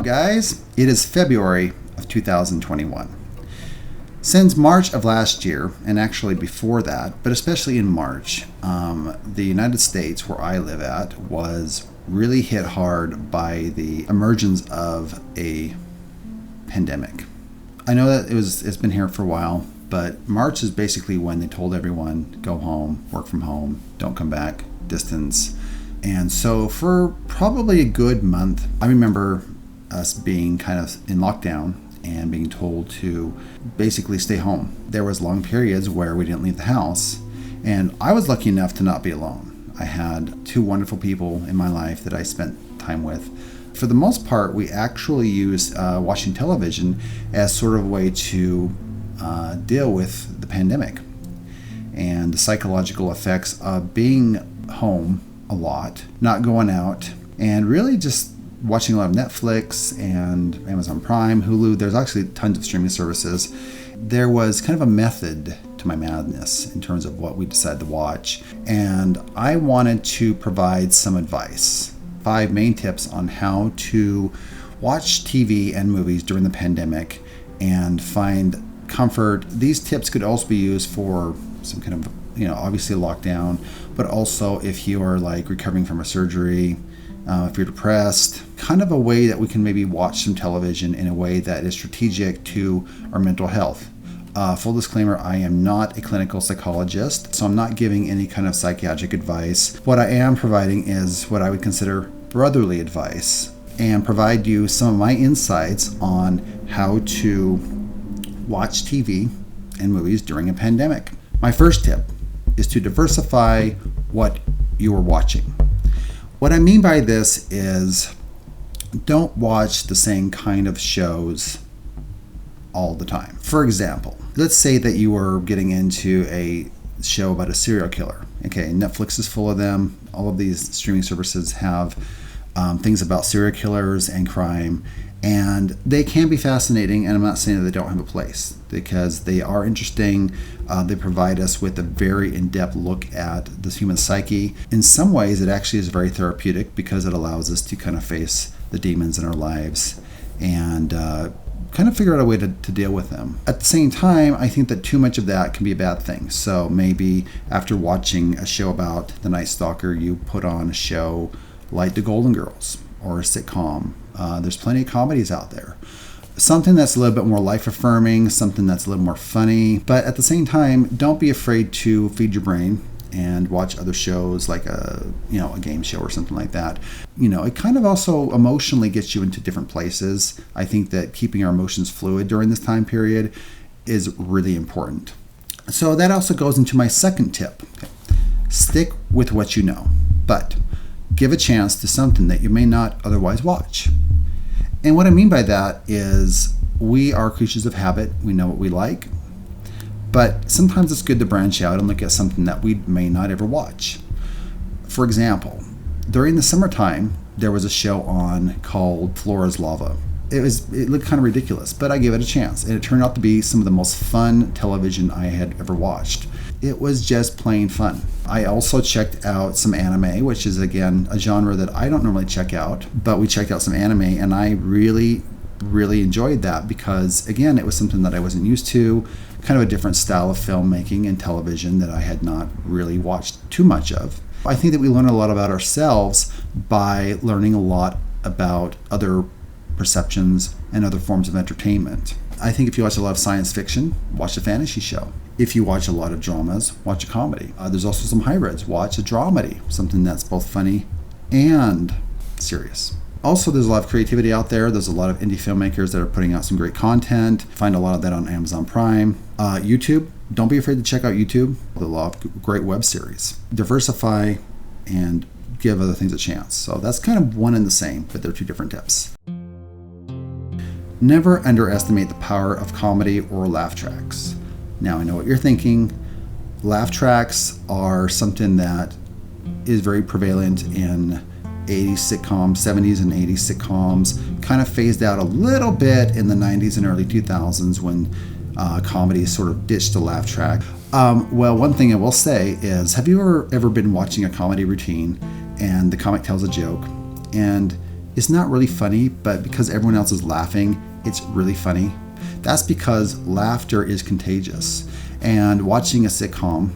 up, guys? It is February of 2021. Since March of last year, and actually before that, but especially in March, the United States, where I live at, was really hit hard by the emergence of a pandemic. I know that it's been here for a while, but March is basically when they told everyone, go home, work from home, don't come back, distance. And so for probably a good month, I remember us being kind of in lockdown and being told to basically stay home. There was long periods where we didn't leave the house, and I was lucky enough to not be alone. I had two wonderful people in my life that I spent time with. For the most part, we actually used watching television as sort of a way to deal with the pandemic and the psychological effects of being home a lot, not going out, and really just watching a lot of Netflix and Amazon Prime, Hulu. There's actually tons of streaming services. There was kind of a method to my madness in terms of what we decided to watch, and I wanted to provide some advice. 5 main tips on how to watch TV and movies during the pandemic and find comfort. These tips could also be used for some kind of, obviously lockdown, but also if you are like recovering from a surgery, if you're depressed, kind of a way that we can maybe watch some television in a way that is strategic to our mental health. Full disclaimer, I am not a clinical psychologist, so I'm not giving any kind of psychiatric advice. What I am providing is what I would consider brotherly advice and provide you some of my insights on how to watch TV and movies during a pandemic. My first tip is to diversify what you are watching. What I mean by this is don't watch the same kind of shows all the time. For example, let's say that you are getting into a show about a serial killer. Okay, Netflix is full of them. All of these streaming services have things about serial killers and crime, and they can be fascinating, and I'm not saying that they don't have a place, because they are interesting. They provide us with a very in-depth look at this human psyche. In some ways, it actually is very therapeutic because it allows us to kind of face the demons in our lives and kind of figure out a way to deal with them. At the same time, I think that too much of that can be a bad thing. So maybe after watching a show about the Night Stalker, you put on a show like The Golden Girls or a sitcom. There's plenty of comedies out there. Something that's a little bit more life-affirming, something that's a little more funny, but at the same time, don't be afraid to feed your brain and watch other shows like a game show or something like that. It kind of also emotionally gets you into different places. I think that keeping our emotions fluid during this time period is really important. So that also goes into my second tip. Okay. Stick with what you know, but give a chance to something that you may not otherwise watch. And what I mean by that is we are creatures of habit. We know what we like. But sometimes it's good to branch out and look at something that we may not ever watch. For example, during the summertime, there was a show on called Flora's Lava. It looked kind of ridiculous, but I gave it a chance. And it turned out to be some of the most fun television I had ever watched. It was just plain fun. I also checked out some anime, which is, again, a genre that I don't normally check out. But we checked out some anime, and I really enjoyed that because, again, it was something that I wasn't used to, kind of a different style of filmmaking and television that I had not really watched too much of. I think that we learn a lot about ourselves by learning a lot about other perceptions and other forms of entertainment. I think if you watch a lot of science fiction, watch a fantasy show. If you watch a lot of dramas, watch a comedy. There's also some hybrids. Watch a dramedy, something that's both funny and serious. Also, there's a lot of creativity out there. There's a lot of indie filmmakers that are putting out some great content. Find a lot of that on Amazon Prime. YouTube, don't be afraid to check out YouTube. There's a lot of great web series. Diversify and give other things a chance. So that's kind of one and the same, but they're 2 different tips. Never underestimate the power of comedy or laugh tracks. Now, I know what you're thinking. Laugh tracks are something that is very prevalent in 80s sitcoms, 70s and 80s sitcoms, kind of phased out a little bit in the 90s and early 2000s when comedy sort of ditched the laugh track. Well, one thing I will say is, have you ever been watching a comedy routine and the comic tells a joke and is not really funny, but because everyone else is laughing, it's really funny. That's because laughter is contagious. And watching a sitcom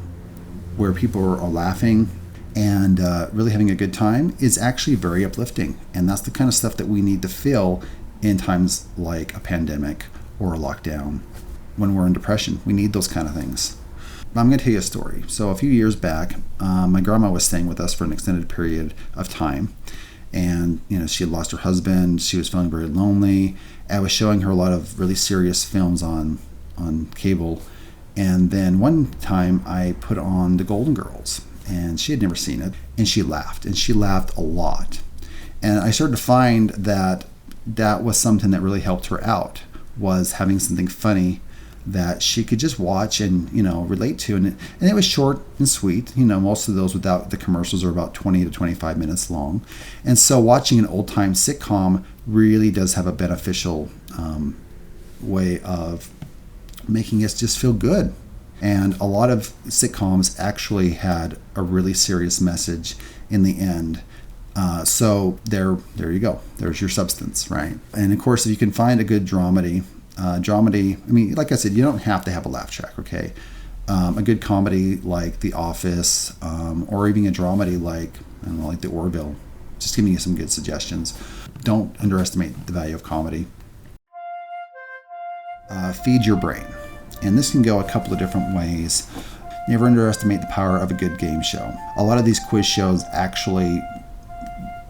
where people are laughing and really having a good time is actually very uplifting. And that's the kind of stuff that we need to feel in times like a pandemic or a lockdown. When we're in depression, we need those kind of things. I'm going to tell you a story. So a few years back, my grandma was staying with us for an extended period of time. And, she had lost her husband. She was feeling very lonely. I was showing her a lot of really serious films on cable. And then one time I put on The Golden Girls, and she had never seen it. And she laughed a lot. And I started to find that was something that really helped her out, was having something funny that she could just watch and relate to, and it was short and sweet. Most of those without the commercials are about 20 to 25 minutes long, and so watching an old time sitcom really does have a beneficial way of making us just feel good. And a lot of sitcoms actually had a really serious message in the end. So there you go. There's your substance, right? And of course, if you can find a good dramedy, like I said, you don't have to have a laugh track, okay? A good comedy like The Office, or even a dramedy like The Orville. Just giving you some good suggestions. Don't underestimate the value of comedy. Feed your brain. And this can go a couple of different ways. Never underestimate the power of a good game show. A lot of these quiz shows actually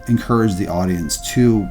encourage the audience to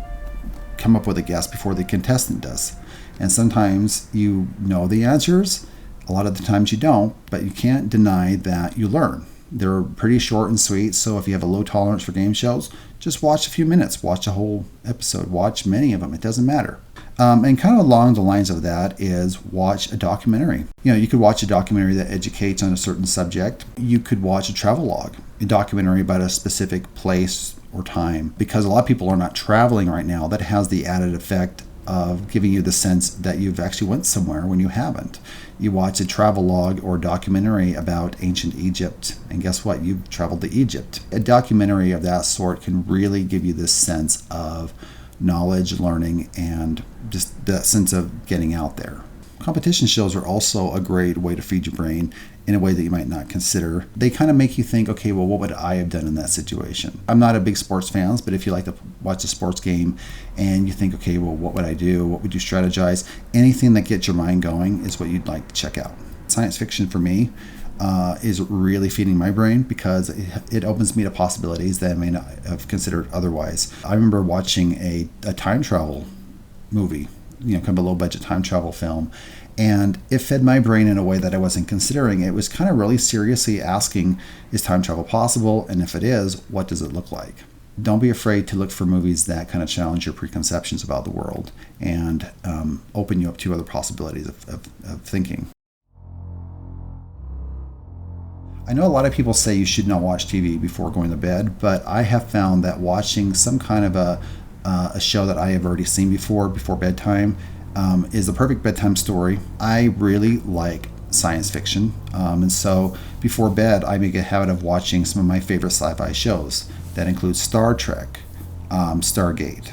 come up with a guess before the contestant does. And sometimes you know the answers, a lot of the times you don't, but you can't deny that you learn. They're pretty short and sweet, so if you have a low tolerance for game shows, just watch a few minutes, watch a whole episode, watch many of them, it doesn't matter. And kind of along the lines of that is watch a documentary. You could watch a documentary that educates on a certain subject. You could watch a travelogue, a documentary about a specific place or time. Because a lot of people are not traveling right now, that has the added effect of giving you the sense that you've actually went somewhere when you haven't. You watch a travelogue or documentary about ancient Egypt, and guess what? You've traveled to Egypt. A documentary of that sort can really give you this sense of knowledge, learning, and just that sense of getting out there. Competition shows are also a great way to feed your brain in a way that you might not consider. They kind of make you think, okay, well, what would I have done in that situation? I'm not a big sports fan, but if you like to watch a sports game and you think, okay, well, what would I do? What would you strategize? Anything that gets your mind going is what you'd like to check out. Science fiction for me is really feeding my brain because it opens me to possibilities that I may not have considered otherwise. I remember watching a time travel movie, kind of a low budget time travel film, and it fed my brain in a way that I wasn't considering. It was kind of really seriously asking, is time travel possible? And if it is, what does it look like? Don't be afraid to look for movies that kind of challenge your preconceptions about the world and open you up to other possibilities of thinking. I know a lot of people say you should not watch TV before going to bed, but I have found that watching some kind of a show that I have already seen before bedtime is the perfect bedtime story. I really like science fiction, and so before bed I make a habit of watching some of my favorite sci-fi shows. That includes Star Trek, Stargate.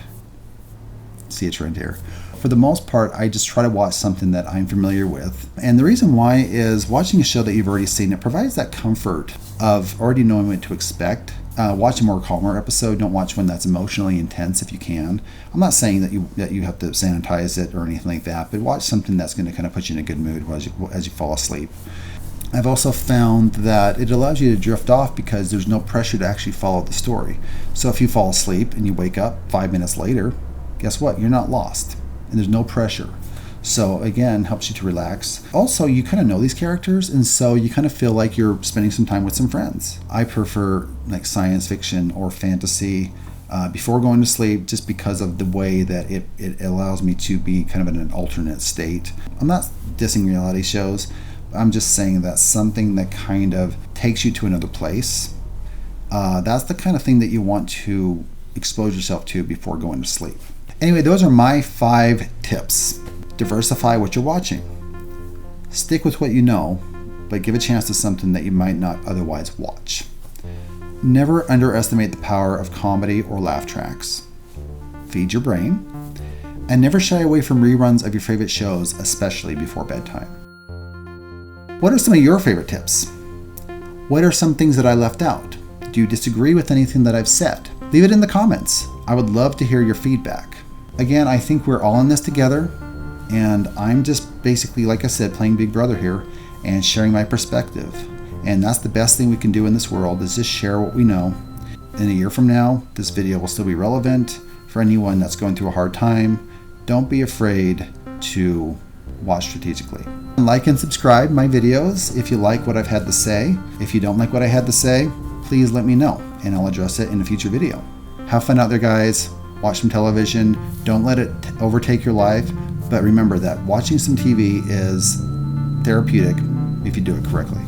See a trend here. For the most part, I just try to watch something that I'm familiar with. And the reason why is watching a show that you've already seen, it provides that comfort of already knowing what to expect. Watch a more calmer episode. Don't watch one that's emotionally intense if you can. I'm not saying that you have to sanitize it or anything like that, but watch something that's going to kind of put you in a good mood as you fall asleep. I've also found that it allows you to drift off because there's no pressure to actually follow the story. So if you fall asleep and you wake up 5 minutes later, guess what? You're not lost. And there's no pressure. So again, helps you to relax. Also, you kind of know these characters, and so you kind of feel like you're spending some time with some friends. I prefer like science fiction or fantasy before going to sleep just because of the way that it allows me to be kind of in an alternate state. I'm not dissing reality shows. I'm just saying that something that kind of takes you to another place. That's the kind of thing that you want to expose yourself to before going to sleep. Anyway, those are my 5 tips. Diversify what you're watching. Stick with what you know, but give a chance to something that you might not otherwise watch. Never underestimate the power of comedy or laugh tracks. feed your brain, and never shy away from reruns of your favorite shows, especially before bedtime. What are some of your favorite tips? What are some things that I left out? Do you disagree with anything that I've said? Leave it in the comments. I would love to hear your feedback. Again, I think we're all in this together, and I'm just basically, like I said, playing Big Brother here and sharing my perspective. And that's the best thing we can do in this world, is just share what we know. In a year from now, this video will still be relevant for anyone that's going through a hard time. Don't be afraid to watch strategically. Like and subscribe my videos if you like what I've had to say. If you don't like what I had to say, please let me know and I'll address it in a future video. Have fun out there, guys. Watch some television. Don't let it overtake your life. But remember that watching some TV is therapeutic if you do it correctly.